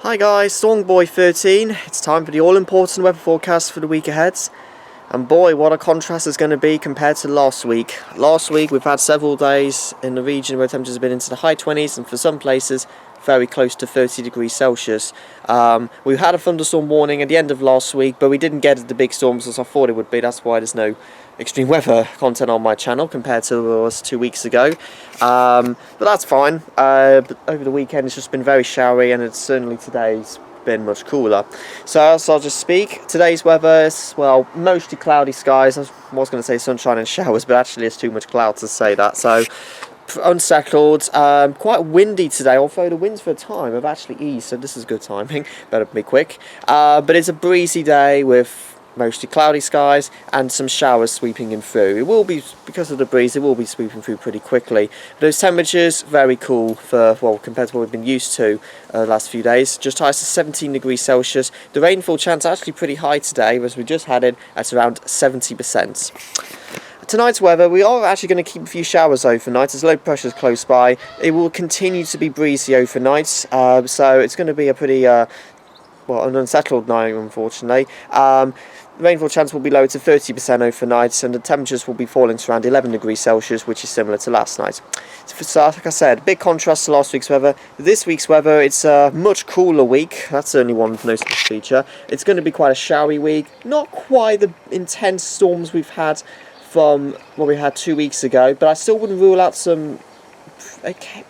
Hi guys, Songboy13. It's time for the all-important weather forecast for the week ahead. And boy, what a contrast it's going to be compared to last week. Last week we've had several days in the region where temperatures have been into the high 20s and for some places very close to 30 degrees Celsius. We had a thunderstorm warning at the end of last week, but we didn't get the big storms as I thought it would be. That's why there's no extreme weather content on my channel compared to what it was 2 weeks ago. But that's fine. But over the weekend it's just been very showery, and it's certainly today's been much cooler. So I'll just speak. Today's weather is, well, mostly cloudy skies. I was going to say sunshine and showers, but actually it's too much cloud to say that. So unsettled, quite windy today, although the winds for a time have actually eased, so this is good timing. Better be quick. But it's a breezy day with mostly cloudy skies and some showers sweeping in through. It will be, because of the breeze, it will be sweeping through pretty quickly. Those temperatures very cool for, well, compared to what we've been used to the last few days. Just high to 17 degrees Celsius. The rainfall chance actually pretty high today, as we just had it at around 70%. Tonight's weather, we are actually going to keep a few showers overnight as low pressure is close by. It will continue to be breezy overnight, so it's going to be a pretty an unsettled night, unfortunately. The rainfall chance will be low to 30% overnight, and the temperatures will be falling to around 11 degrees Celsius, which is similar to last night. So, like I said, big contrast to last week's weather. This week's weather, it's a much cooler week. That's certainly one noticeable feature. It's going to be quite a showery week. Not quite the intense storms we've had from what we had 2 weeks ago, but I still wouldn't rule out some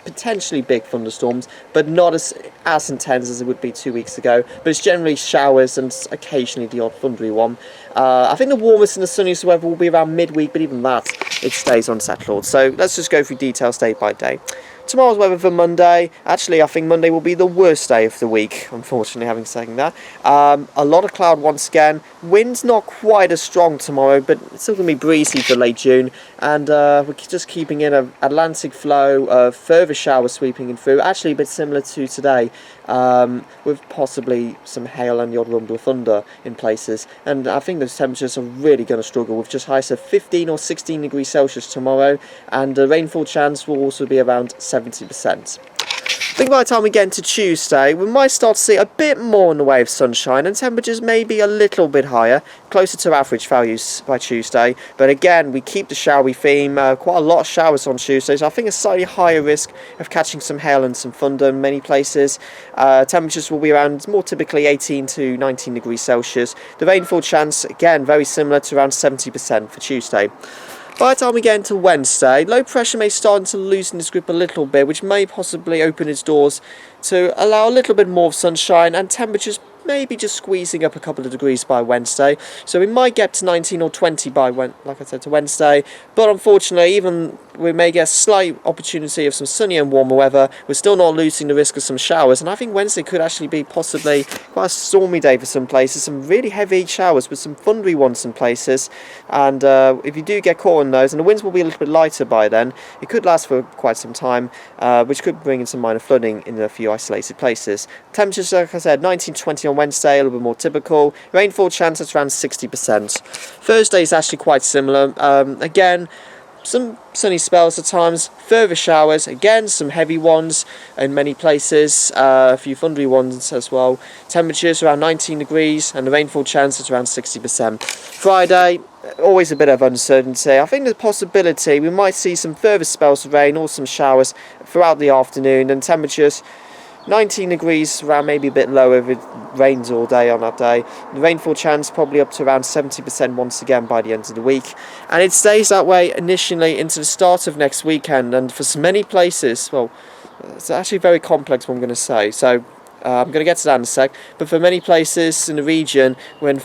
potentially big thunderstorms, but not as intense as it would be 2 weeks ago. But it's generally showers and occasionally the odd thundery one. I think the warmest and the sunniest weather will be around midweek, but even that, it stays unsettled. So let's just go through details day by day. Tomorrow's weather for Monday. Actually, I think Monday will be the worst day of the week, unfortunately, having said that. A lot of cloud once again. Wind's not quite as strong tomorrow, but it's still going to be breezy for late June. And we're just keeping in an Atlantic flow of further showers sweeping in through. Actually a bit similar to today, with possibly some hail and the odd rumble of thunder in places. And I think those temperatures are really going to struggle with just highs of 15 or 16 degrees Celsius tomorrow. And the rainfall chance will also be around 70%. I think by the time we get into Tuesday, we might start to see a bit more in the way of sunshine, and temperatures may be a little bit higher, closer to average values by Tuesday. But again, we keep the showery theme, quite a lot of showers on Tuesday, so I think a slightly higher risk of catching some hail and some thunder in many places. Temperatures will be around more typically 18 to 19 degrees Celsius. The rainfall chance, again, very similar to around 70% for Tuesday. By the time we get into Wednesday, low pressure may start to loosen its grip a little bit, which may possibly open its doors to allow a little bit more of sunshine, and temperatures maybe just squeezing up a couple of degrees by Wednesday. So we might get to 19 or 20 by, like I said, to Wednesday. But unfortunately, even we may get a slight opportunity of some sunny and warmer weather. We're still not losing the risk of some showers, and I think Wednesday could actually be possibly quite a stormy day for some places. Some really heavy showers with some thundery ones in places. And if you do get caught on those, and the winds will be a little bit lighter by then, it could last for quite some time, which could bring in some minor flooding in a few isolated places. Temperatures, like I said, 19-20 on Wednesday, a little bit more typical. Rainfall chance at around 60%. Thursday is actually quite similar. Again, some sunny spells at times, further showers, again some heavy ones in many places, a few thundery ones as well. Temperatures around 19 degrees and the rainfall chance at around 60%. Friday, always a bit of uncertainty. I think there's a possibility we might see some further spells of rain or some showers throughout the afternoon, and temperatures 19 degrees, around maybe a bit lower if it rains all day on that day. The rainfall chance probably up to around 70% once again by the end of the week. And it stays that way initially into the start of next weekend. And for so many places, well, it's actually very complex what I'm going to say. So I'm going to get to that in a sec. But for many places in the region, when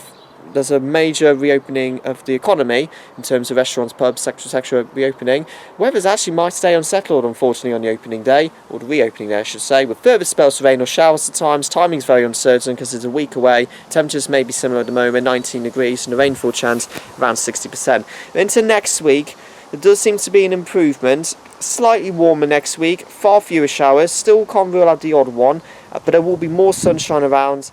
there's a major reopening of the economy in terms of restaurants, pubs, etc. reopening, weather's actually might stay unsettled, unfortunately, on the opening day, or the reopening day I should say, with further spells of rain or showers at times. Timing's very uncertain because it's a week away. Temperatures may be similar at the moment, 19 degrees, and the rainfall chance around 60%. Into next week, there does seem to be an improvement. Slightly warmer next week, far fewer showers, still can't rule out the odd one. but there will be more sunshine around,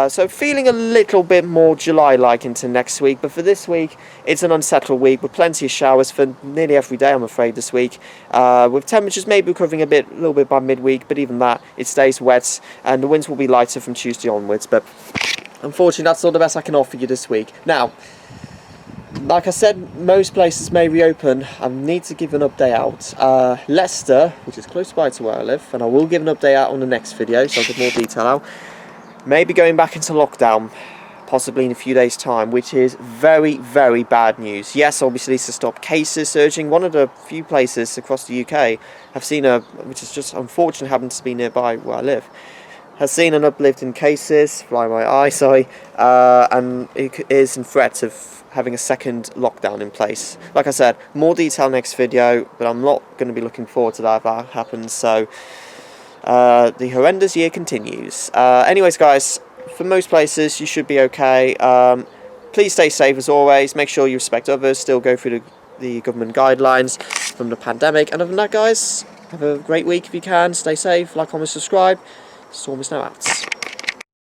so feeling a little bit more July-like into next week. But for this week, it's an unsettled week with plenty of showers for nearly every day, I'm afraid, this week, with temperatures maybe recovering a little bit by midweek, but even that, it stays wet, and the winds will be lighter from Tuesday onwards. But unfortunately, that's all the best I can offer you this week. Now, like I said, most places may reopen. I need to give an update out. Leicester, which is close by to where I live, and I will give an update out on the next video, so I'll give more detail out, may be going back into lockdown, possibly in a few days' time, which is very, very bad news. Yes, obviously, to stop cases surging. One of the few places across the UK have seen which is just unfortunate, happens to be nearby where I live, has seen an uplift in cases, fly my eye, sorry, and it is in threat of having a second lockdown in place. Like I said, more detail next video, but I'm not going to be looking forward to that if that happens, so the horrendous year continues. Anyways, guys, for most places, you should be okay. Please stay safe as always, make sure you respect others, still go through the government guidelines from the pandemic, and other than that, guys, have a great week if you can, stay safe, like, comment, subscribe. Storm is now out.